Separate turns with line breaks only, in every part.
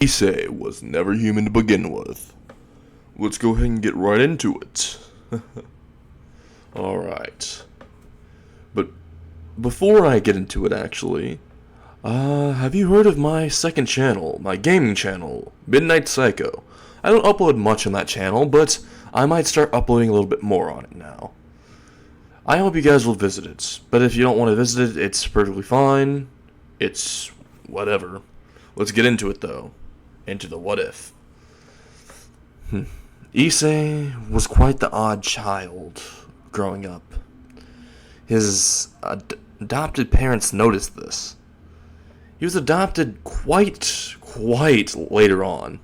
Issei was never human to begin with. Let's go ahead and get right into it. Alright. But before I get into it, actually, have you heard of my second channel, my gaming channel, Midnight Psycho? I don't upload much on that channel, but I might start uploading a little bit more on it now. I hope you guys will visit it, but if you don't want to visit it, it's perfectly fine. It's whatever. Let's get into it, though. Into the what if. Issei was quite the odd child growing up. His adopted parents noticed this. He was adopted quite later on.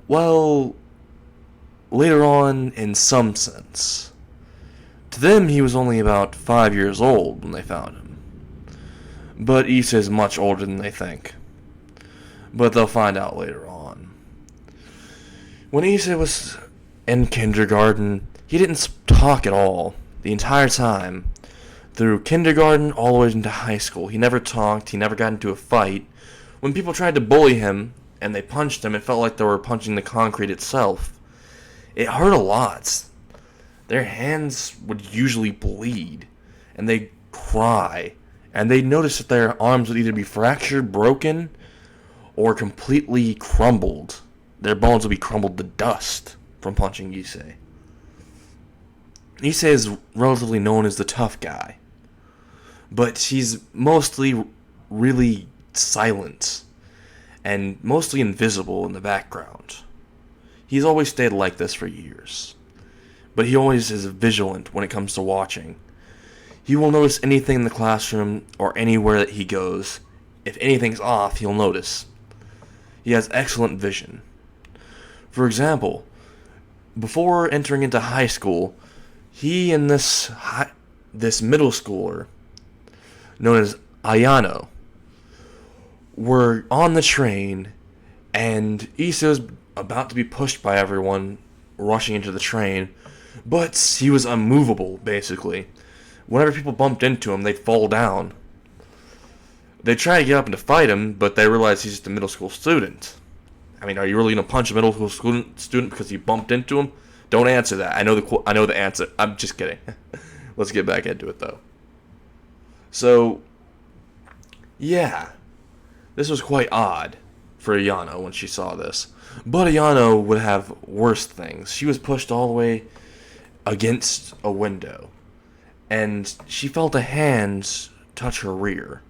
Well, later on in some sense. To them, he was only about 5 years old when they found him. But Issei is much older than they think. But they'll find out later on. When Issei was in kindergarten, he didn't talk at all the entire time. Through kindergarten all the way into high school, he never talked, he never got into a fight. When people tried to bully him and they punched him, it felt like they were punching the concrete itself. It hurt a lot. Their hands would usually bleed, and they'd cry, and they'd notice that their arms would either be fractured, broken, or completely crumbled. Their bones would be crumbled to dust from punching Issei. Issei is relatively known as the tough guy, but he's mostly really silent and mostly invisible in the background. He's always stayed like this for years, but he always is vigilant when it comes to watching. He will notice anything in the classroom or anywhere that he goes. If anything's off, he'll notice. He has excellent vision. For example, before entering into high school, he and this middle schooler, known as Ayano, were on the train, and Issei was about to be pushed by everyone rushing into the train, but he was unmovable, basically. Whenever people bumped into him, they'd fall down. They tried to get up and to fight him, but they realized he's just a middle school student. I mean, are you really going to punch a middle school student because you bumped into him? Don't answer that. I know the answer. I'm just kidding. Let's get back into it, though. So, yeah. This was quite odd for Ayano when she saw this. But Ayano would have worse things. She was pushed all the way against a window, and she felt a hand touch her rear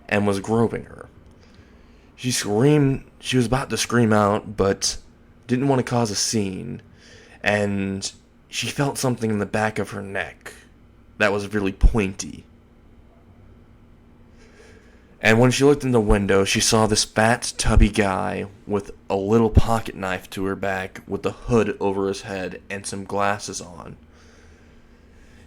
and was groping her. She screamed. She was about to scream out, but didn't want to cause a scene, and she felt something in the back of her neck that was really pointy. And when she looked in the window, she saw this fat, tubby guy with a little pocket knife to her back with a hood over his head and some glasses on.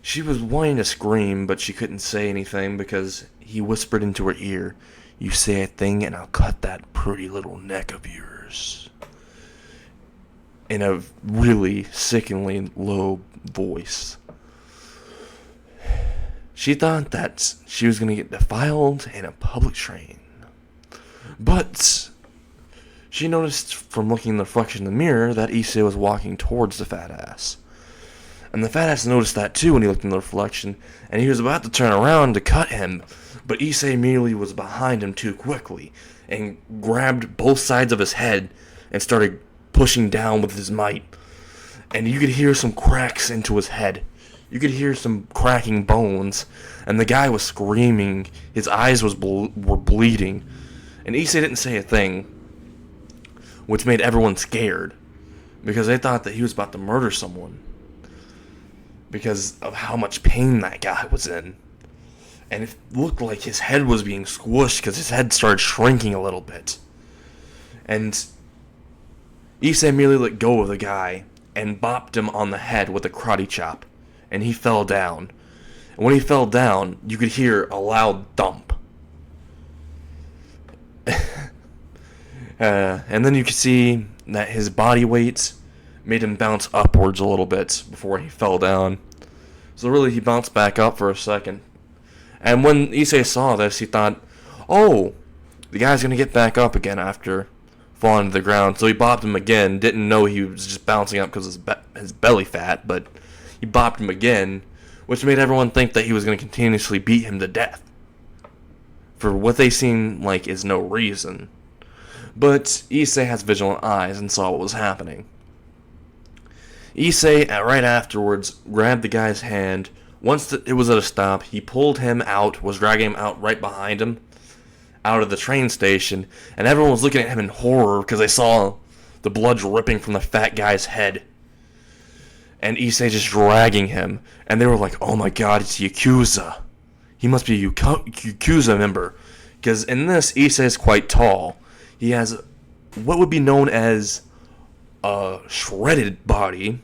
She was wanting to scream, but she couldn't say anything because he whispered into her ear, "You say a thing and I'll cut that pretty little neck of yours," in a really sickeningly low voice. She thought that she was going to get defiled in a public train. But she noticed from looking in the reflection in the mirror that Issei was walking towards the fat ass. And the fat ass noticed that too when he looked in the reflection, and he was about to turn around to cut him, but Issei immediately was behind him too quickly and grabbed both sides of his head and started pushing down with his might. And you could hear some cracks into his head. You could hear some cracking bones, and the guy was screaming. His eyes were bleeding, and Issei didn't say a thing, which made everyone scared, because they thought that he was about to murder someone, because of how much pain that guy was in. And it looked like his head was being squished, because his head started shrinking a little bit. And Issei immediately let go of the guy, and bopped him on the head with a karate chop. And he fell down. And when he fell down, you could hear a loud thump. And then you could see that his body weight made him bounce upwards a little bit before he fell down. So really, he bounced back up for a second. And when Issei saw this, he thought, oh, the guy's going to get back up again after falling to the ground. So he bopped him again. Didn't know he was just bouncing up because of his belly fat, but he bopped him again, which made everyone think that he was going to continuously beat him to death for what they seemed like is no reason. But Issei has vigilant eyes and saw what was happening. Issei, right afterwards, grabbed the guy's hand. Once it was at a stop, he pulled him out, was dragging him out right behind him, out of the train station, and everyone was looking at him in horror because they saw the blood dripping from the fat guy's head. And Issei just dragging him, and they were like, oh my god, it's Yakuza. He must be a Yakuza member. Because in this, Issei is quite tall. He has what would be known as a shredded body.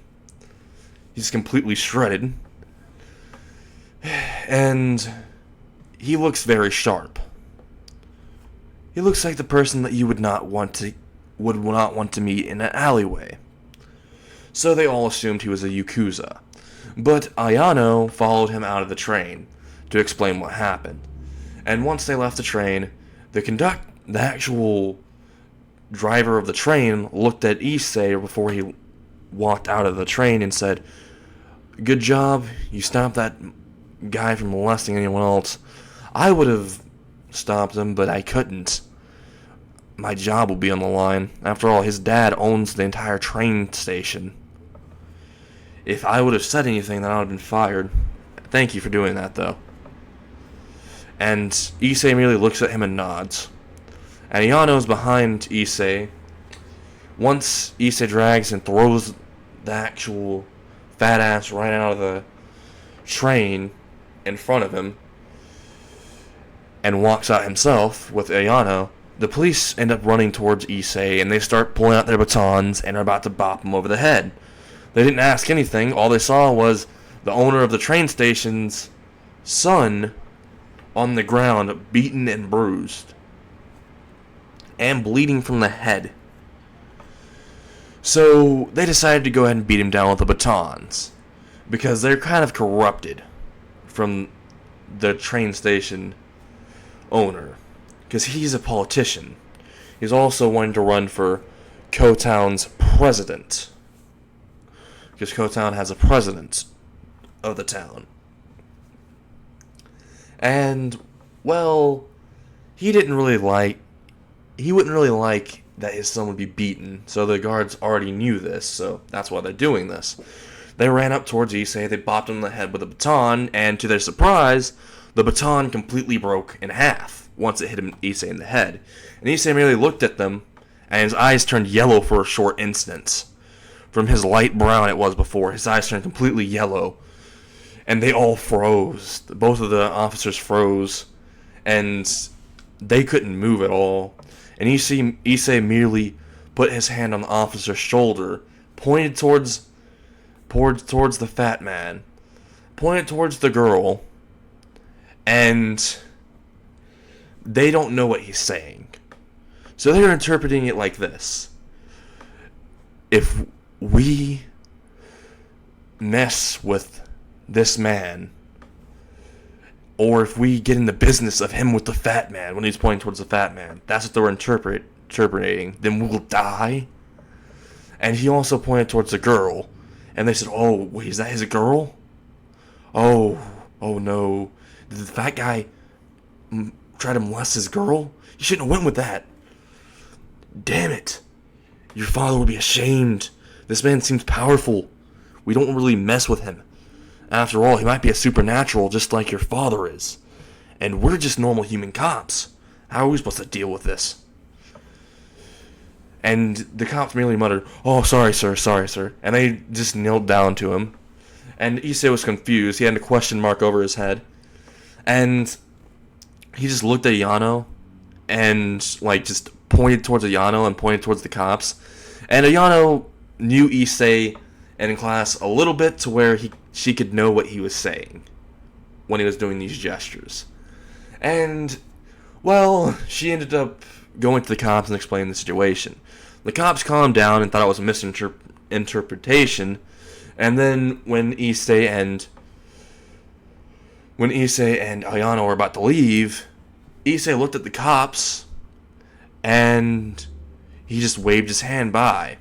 He's completely shredded. And he looks very sharp. He looks like the person that you would not want to meet in an alleyway. So they all assumed he was a Yakuza. But Ayano followed him out of the train to explain what happened. And once they left the train, the actual driver of the train looked at Issei before he walked out of the train and said, good job, you stopped that guy from molesting anyone else. I would have stopped him, but I couldn't. My job will be on the line. After all, his dad owns the entire train station. If I would have said anything, then I would have been fired. Thank you for doing that, though. And Issei merely looks at him and nods. And Ayano's behind Issei. Once Issei drags and throws the actual fat ass right out of the train in front of him and walks out himself with Ayano, the police end up running towards Issei and they start pulling out their batons and are about to bop him over the head. They didn't ask anything. All they saw was the owner of the train station's son on the ground, beaten and bruised and bleeding from the head. So they decided to go ahead and beat him down with the batons because they're kind of corrupted from the train station owner, because he's a politician. He's also wanting to run for Kuoh Town's president, because Kuoh Town has a president of the town. And, well, he wouldn't really like that his son would be beaten, so the guards already knew this, so that's why they're doing this. They ran up towards Issei, they bopped him in the head with a baton, and to their surprise, the baton completely broke in half once it hit Issei in the head. And Issei merely looked at them, and his eyes turned yellow for a short instant. From his light brown it was before, his eyes turned completely yellow. And they all froze. Both of the officers froze, and they couldn't move at all. And Issei merely put his hand on the officer's shoulder, pointed towards the fat man, pointed towards the girl, and they don't know what he's saying. So they're interpreting it like this: if we mess with this man, or if we get in the business of him with the fat man, when he's pointing towards the fat man, that's what they were interpreting, then we'll die. And he also pointed towards the girl, and they said, oh, wait, is that his girl? Oh no, did the fat guy try to molest his girl? You shouldn't have went with that. Damn it. Your father would be ashamed. This man seems powerful. We don't really mess with him. After all, he might be a supernatural just like your father is. And we're just normal human cops. How are we supposed to deal with this? And the cops merely muttered, oh, sorry, sir. And they just knelt down to him. And Issei was confused. He had a question mark over his head. And he just looked at Ayano and just pointed towards Ayano and pointed towards the cops. And Ayano knew Issei in class a little bit to where she could know what he was saying when he was doing these gestures. And, well, she ended up going to the cops and explaining the situation. The cops calmed down and thought it was a misinterpretation. And then when Issei and Ayano were about to leave, Issei looked at the cops and he just waved his hand by.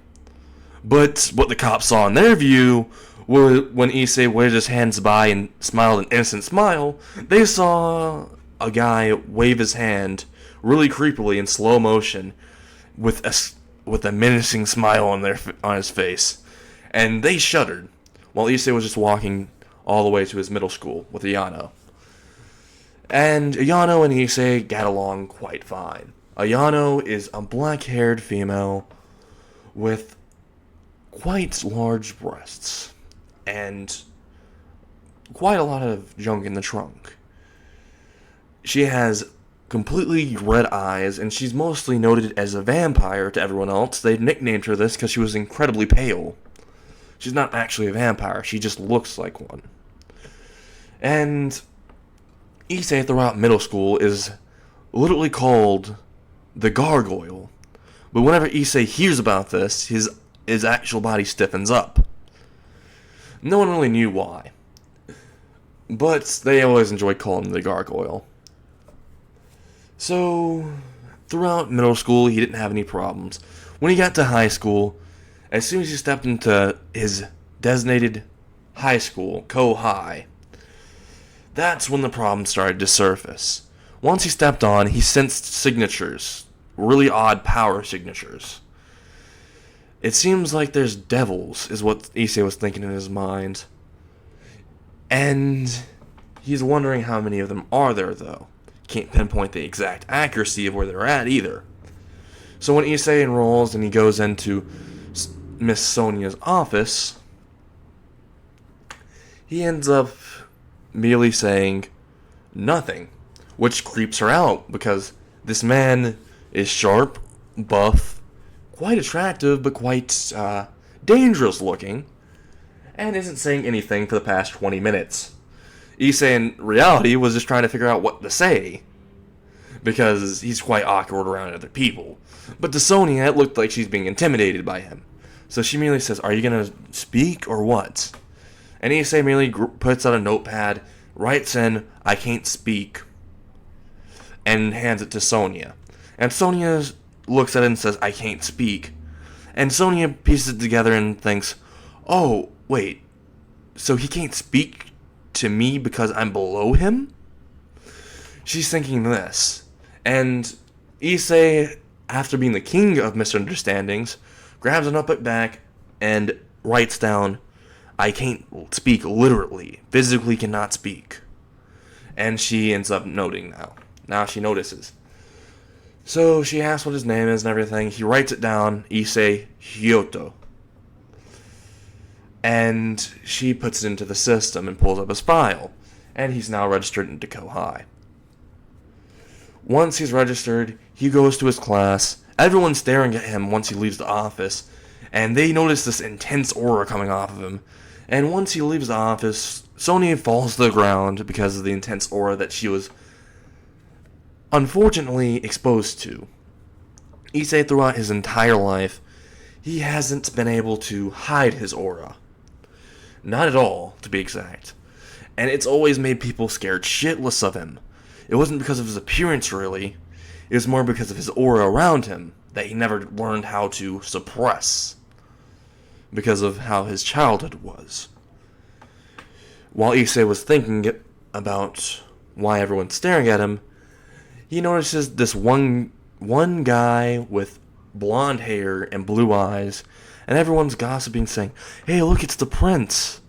But what the cops saw in their view was when Issei waved his hands by and smiled an innocent smile, they saw a guy wave his hand really creepily in slow motion with a menacing smile on his face. And they shuddered, while Issei was just walking all the way to his middle school with Ayano. And Ayano and Issei got along quite fine. Ayano is a black-haired female with quite large breasts and quite a lot of junk in the trunk. She has completely red eyes, and she's mostly noted as a vampire to everyone else. They nicknamed her this because she was incredibly pale. She's not actually a vampire, she just looks like one. And Issei throughout middle school is literally called the Gargoyle. But whenever Issei hears about this, his actual body stiffens up. No one really knew why, but they always enjoyed calling him the Gargoyle. So, throughout middle school, he didn't have any problems. When he got to high school, as soon as he stepped into his designated high school, Kuoh High, that's when the problems started to surface. Once he stepped on, he sensed signatures, really odd power signatures. It seems like there's devils, is what Issei was thinking in his mind. And he's wondering how many of them are there, though. Can't pinpoint the exact accuracy of where they're at, either. So when Issei enrolls and he goes into Miss Sonia's office, he ends up merely saying nothing, which creeps her out, because this man is sharp, buff, quite attractive, but quite dangerous looking, and isn't saying anything for the past 20 minutes. Issei, in reality, was just trying to figure out what to say, because he's quite awkward around other people. But to Sonia, it looked like she's being intimidated by him. So she merely says, "Are you going to speak, or what?" And Issei merely puts out a notepad, writes in, "I can't speak," and hands it to Sonia. And Sonia looks at it and says, "I can't speak." And Sonia pieces it together and thinks, "Oh, wait, so he can't speak to me because I'm below him?" She's thinking this. And Issei, after being the king of misunderstandings, grabs a notebook back and writes down, "I can't speak literally, physically cannot speak." And she ends up noting now. Now she notices. So she asks what his name is and everything. He writes it down, Issei Hyoto. And she puts it into the system and pulls up his file. And he's now registered into Kuoh High. Once he's registered, he goes to his class. Everyone's staring at him once he leaves the office. And they notice this intense aura coming off of him. And once he leaves the office, Sonia falls to the ground because of the intense aura that she was unfortunately exposed to. Issei, throughout his entire life, he hasn't been able to hide his aura. Not at all, to be exact. And it's always made people scared shitless of him. It wasn't because of his appearance, really. It was more because of his aura around him that he never learned how to suppress, because of how his childhood was. While Issei was thinking about why everyone's staring at him, he notices this one guy with blonde hair and blue eyes, and everyone's gossiping, saying, "Hey, look, it's the prince.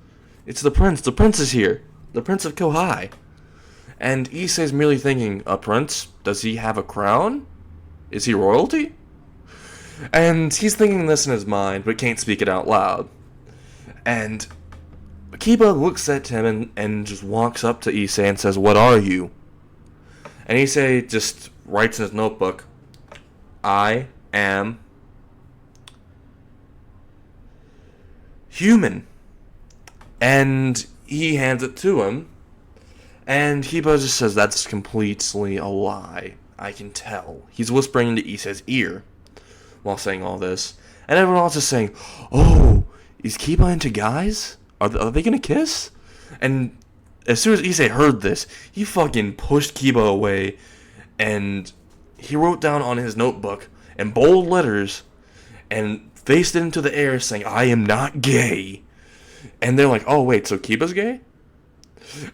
It's the prince. The prince is here. The prince of Kuoh High." And Issei's merely thinking, "A prince? Does he have a crown? Is he royalty?" And he's thinking this in his mind, but can't speak it out loud. And Kiba looks at him and just walks up to Issei and says, "What are you?" And Issei just writes in his notebook, "I am human." And he hands it to him. And Kiba just says, "That's completely a lie. I can tell." He's whispering into Issei's ear while saying all this. And everyone else is saying, "Oh, is Kiba into guys? Are they gonna kiss?" And as soon as Issei heard this, he fucking pushed Kiba away and he wrote down on his notebook in bold letters and faced it into the air saying, "I am not gay." And they're like, "Oh wait, so Kiba's gay?"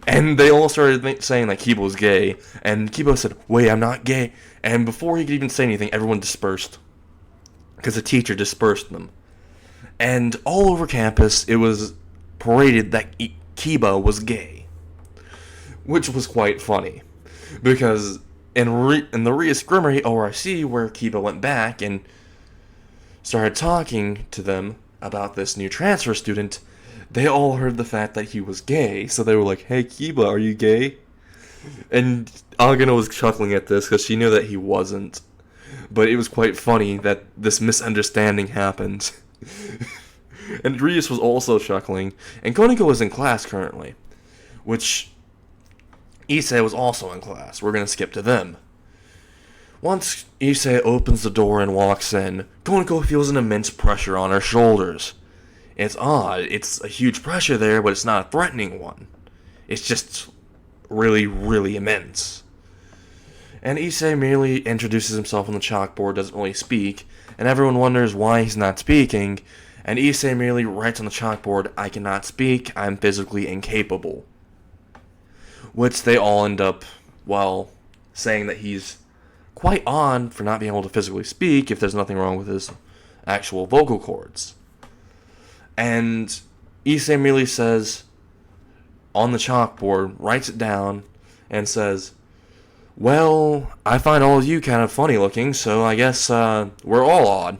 And they all started saying that Kiba was gay, and Kiba said, "Wait, I'm not gay." And before he could even say anything, everyone dispersed, because the teacher dispersed them. And all over campus, it was paraded that Kiba was gay, which was quite funny, because in the Riascrimery ORC, where Kiba went back and started talking to them about this new transfer student, they all heard the fact that he was gay, so they were like, "Hey Kiba, are you gay?" And Agano was chuckling at this because she knew that he wasn't. But it was quite funny that this misunderstanding happened. And Rias was also chuckling. And Koniko was in class currently, which Issei was also in class. We're going to skip to them. Once Issei opens the door and walks in, Koniko feels an immense pressure on her shoulders. It's odd. It's a huge pressure there, but it's not a threatening one. It's just really, really immense. And Issei merely introduces himself on the chalkboard, doesn't really speak, and everyone wonders why he's not speaking, and Issei merely writes on the chalkboard, "I cannot speak, I'm physically incapable." Which they all end up, well, saying that he's quite odd for not being able to physically speak if there's nothing wrong with his actual vocal cords. And Issei merely says, on the chalkboard, writes it down, and says, "Well, I find all of you kind of funny looking, so I guess we're all odd."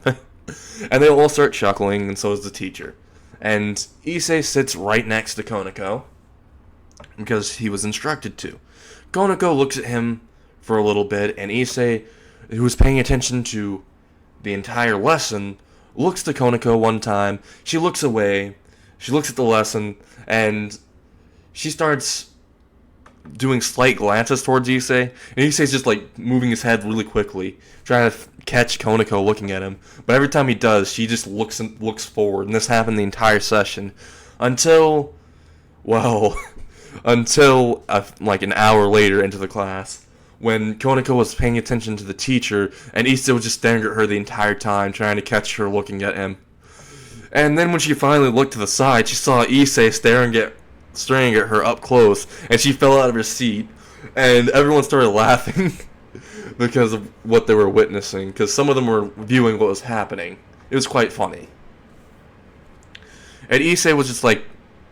And they all start chuckling, and so does the teacher. And Issei sits right next to Koniko, because he was instructed to. Koniko looks at him for a little bit, and Issei, who was paying attention to the entire lesson, looks to Koniko one time. She looks away, she looks at the lesson, and she starts doing slight glances towards Issei, and Issei's just like moving his head really quickly, trying to catch Koniko looking at him. But every time he does, she just looks forward, and this happened the entire session until, well, until like an hour later into the class, when Koniko was paying attention to the teacher, and Issei was just staring at her the entire time, trying to catch her looking at him. And then when she finally looked to the side, she saw Issei staring at her up close, and she fell out of her seat, and everyone started laughing because of what they were witnessing, because some of them were viewing what was happening. It was quite funny. And Issei was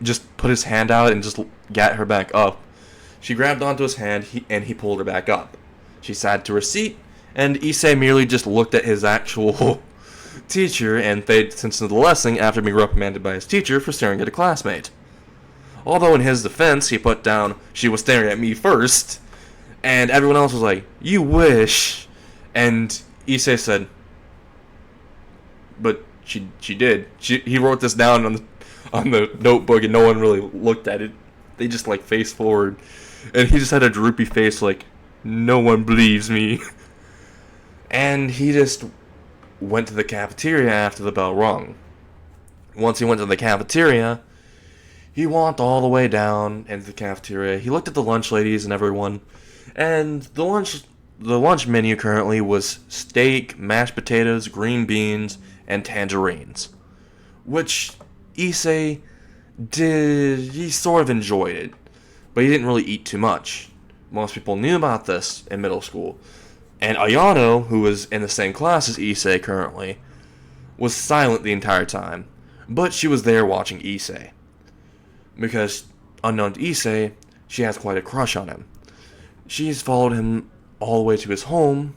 just put his hand out and just got her back up. She grabbed onto his hand, and he pulled her back up. She sat to her seat, and Issei merely just looked at his actual teacher and paid attention to the lesson after being reprimanded by his teacher for staring at a classmate. Although in his defense, he put down, "She was staring at me first," and everyone else was like, "You wish." And Issei said, "But she did." He wrote this down on the notebook, and no one really looked at it. They just face forward, and he just had a droopy face, like, "No one believes me." And he just went to the cafeteria after the bell rung. Once he went to the cafeteria, he walked all the way down into the cafeteria. He looked at the lunch ladies and everyone, and the lunch menu currently was steak, mashed potatoes, green beans, and tangerines, which Issei he sort of enjoyed it, but he didn't really eat too much. Most people knew about this in middle school, and Ayano, who was in the same class as Issei currently, was silent the entire time, but she was there watching Issei, because, unknown to Issei, she has quite a crush on him. She's followed him all the way to his home,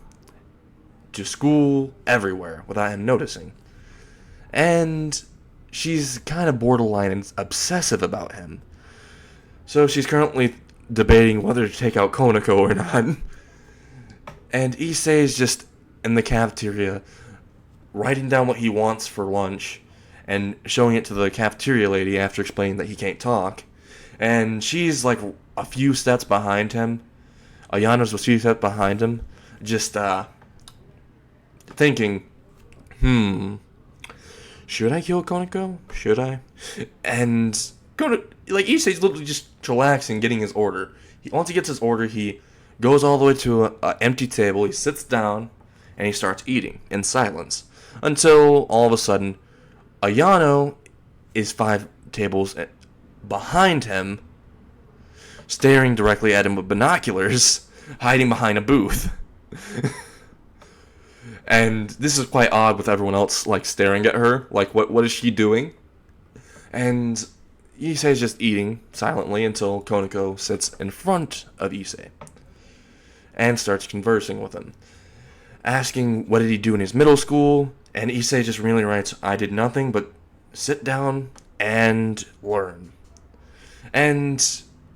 to school, everywhere, without him noticing. And she's kind of borderline obsessive about him. So she's currently debating whether to take out Koniko or not. And Issei is just in the cafeteria, writing down what he wants for lunch, and showing it to the cafeteria lady after explaining that he can't talk. And she's like a few steps behind him. Ayana's a few steps behind him, just thinking, should I kill Koniko? Should I? And Issei's literally just relaxing, getting his order. Once he gets his order, he goes all the way to an empty table. He sits down, and he starts eating in silence. Until, all of a sudden, Ayano is 5 tables behind him, staring directly at him with binoculars, hiding behind a booth. And this is quite odd with everyone else, like, staring at her. Like, what is she doing? And Issei's just eating silently until Koneko sits in front of Issei and starts conversing with him, asking what did he do in his middle school, and Issei just really writes, I did nothing but sit down and learn. And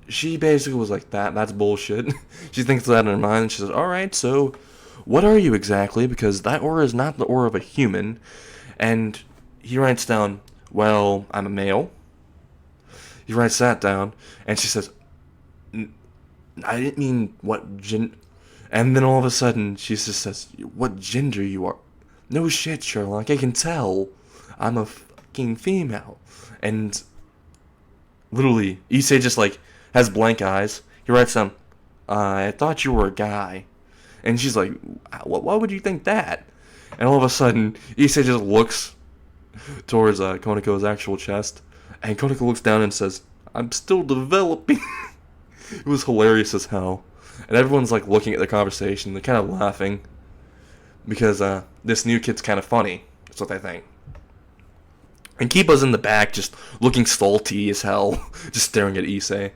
she basically was like, that's bullshit. She thinks that in her mind, and she says, alright, so what are you exactly? Because that aura is not the aura of a human. And he writes down, well, I'm a male. He writes that down, and she says, I didn't mean what gender. And then all of a sudden, she just says, what gender you are. No shit, Sherlock, I can tell. I'm a fucking female. And literally, Issei just, like, has blank eyes. He writes down, I thought you were a guy. And she's like, why would you think that? And all of a sudden, Issei just looks towards Koneko's actual chest. And Koneko looks down and says, I'm still developing. It was hilarious as hell. And everyone's, like, looking at the conversation. They're kind of laughing. Because this new kid's kind of funny. That's what they think. And Kiba's in the back just looking salty as hell. Just staring at Issei.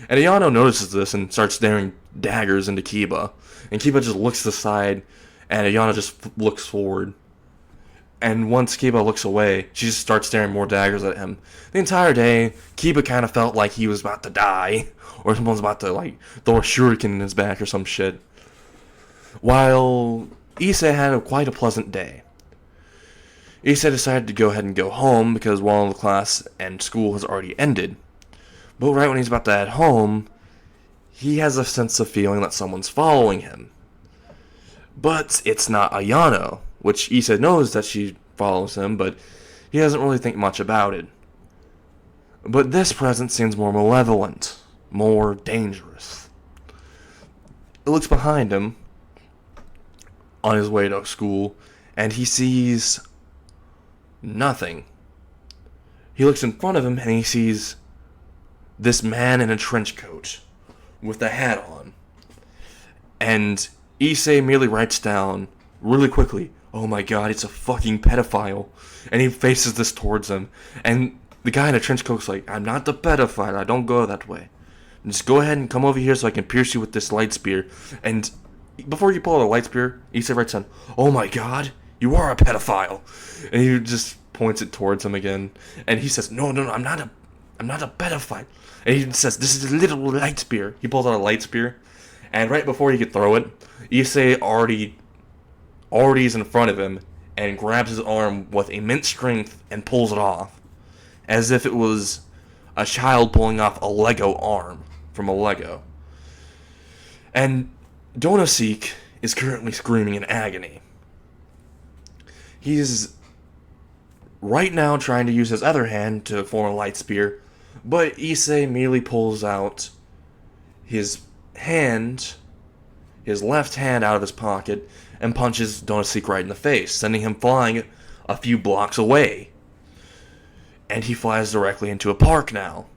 And Ayano notices this and starts staring daggers into Kiba. And Kiba just looks to the side. And Ayano just looks forward. And once Kiba looks away, she just starts staring more daggers at him. The entire day, Kiba kind of felt like he was about to die. Or someone's about to, like, throw a shuriken in his back or some shit. While Issei had quite a pleasant day. Issei decided to go ahead and go home because while the class and school has already ended. But right when he's about to head home, he has a sense of feeling that someone's following him. But it's not Ayano, which Issei knows that she follows him, but he doesn't really think much about it. But this presence seems more malevolent, more dangerous. He looks behind him on his way to school, and he sees nothing. He looks in front of him, and he sees this man in a trench coat with a hat on. And Issei merely writes down, really quickly, oh my god, it's a fucking pedophile. And he faces this towards him. And the guy in a trench coat's like, I'm not the pedophile, I don't go that way. Just go ahead and come over here so I can pierce you with this light spear. And before you pull out a light spear, Issei writes down, oh my god, you are a pedophile. And he just points it towards him again. And he says, no, I'm not a pedophile. And he says, this is a little light spear. He pulls out a light spear. And right before he could throw it, Issei already is in front of him and grabs his arm with immense strength and pulls it off. As if it was a child pulling off a Lego arm from a Lego. And Donoseek is currently screaming in agony. He's right now trying to use his other hand to form a light spear, but Issei merely pulls out his left hand out of his pocket, and punches Donoseek right in the face, sending him flying a few blocks away. And he flies directly into a park now.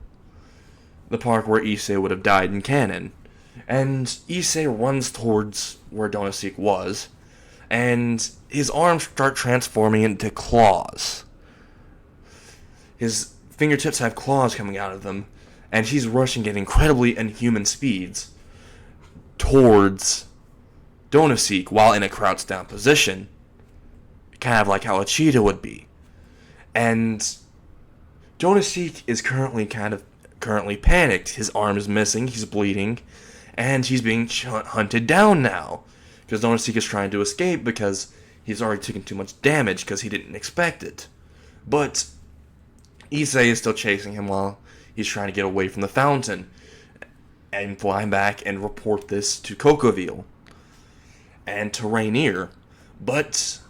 The park where Issei would have died in canon. And Issei runs towards where Donoseek was, and his arms start transforming into claws. His fingertips have claws coming out of them, and he's rushing at incredibly inhuman speeds towards Donoseek while in a crouched down position. Kind of like how a cheetah would be. And Donoseek is currently panicked. His arm is missing, he's bleeding, and he's being hunted down now. Because Donoseek is trying to escape because he's already taken too much damage because he didn't expect it. But Issei is still chasing him while he's trying to get away from the fountain and fly back and report this to Cocoville and to Rainier. But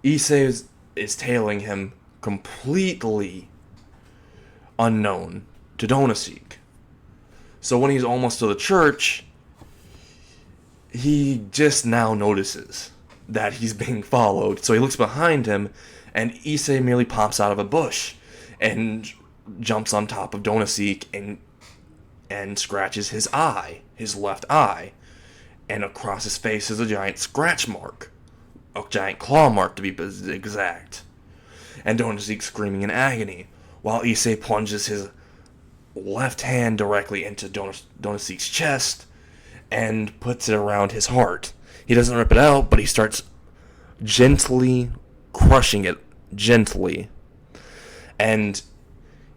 Issei is tailing him completely unknown to Donoseek. So when he's almost to the church, he just now notices that he's being followed, so he looks behind him, and Issei merely pops out of a bush and jumps on top of Donosik and scratches his eye, his left eye, and across his face is a giant scratch mark, a giant claw mark to be exact, and Donosik screaming in agony, while Issei plunges his left hand directly into Donosik's chest and puts it around his heart. He doesn't rip it out, but he starts gently crushing it, gently, and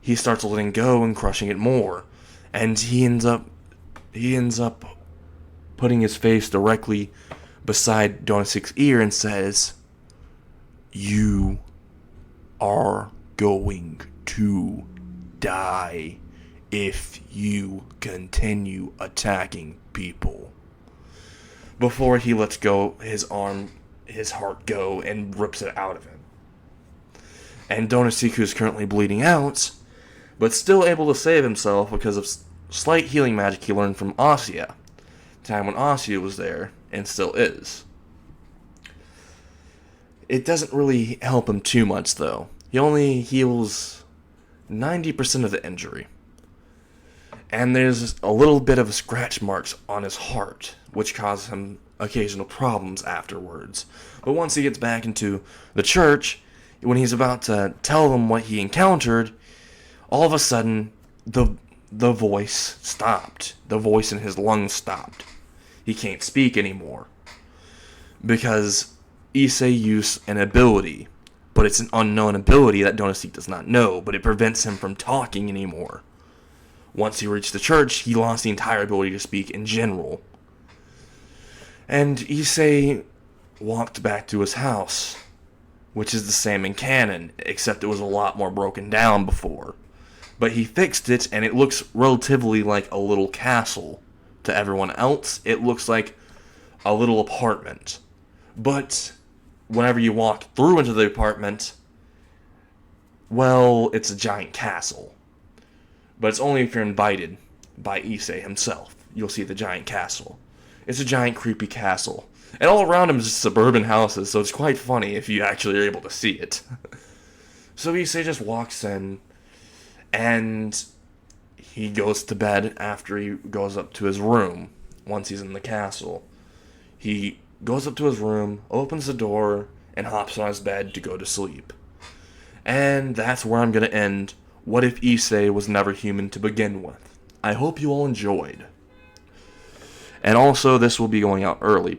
he starts letting go and crushing it more, and he ends up putting his face directly beside Donosik's ear and says, "You are going to die if you continue attacking people," before he lets go his heart go and rips it out of him. And Donosik, who's currently bleeding out, but still able to save himself because of slight healing magic he learned from Asya, time when Asya was there, and still is. It doesn't really help him too much, though. He only heals 90% of the injury. And there's a little bit of scratch marks on his heart, which cause him occasional problems afterwards. But once he gets back into the church, when he's about to tell them what he encountered, all of a sudden, the voice stopped. The voice in his lungs stopped. He can't speak anymore. Because Issei used an ability, but it's an unknown ability that Donosik does not know, but it prevents him from talking anymore. Once he reached the church, he lost the entire ability to speak in general. And Issei walked back to his house, which is the same in canon, except it was a lot more broken down before. But he fixed it, and it looks relatively like a little castle. To everyone else, it looks like a little apartment. But whenever you walk through into the apartment, well, it's a giant castle. But it's only if you're invited by Issei himself. You'll see the giant castle. It's a giant creepy castle. And all around him is just suburban houses, so it's quite funny if you actually are able to see it. So Issei just walks in, and he goes to bed after he goes up to his room, once he's in the castle. He goes up to his room, opens the door, and hops on his bed to go to sleep. And that's where I'm going to end What If Issei Was Never Human to begin with. I hope you all enjoyed. And also, this will be going out early,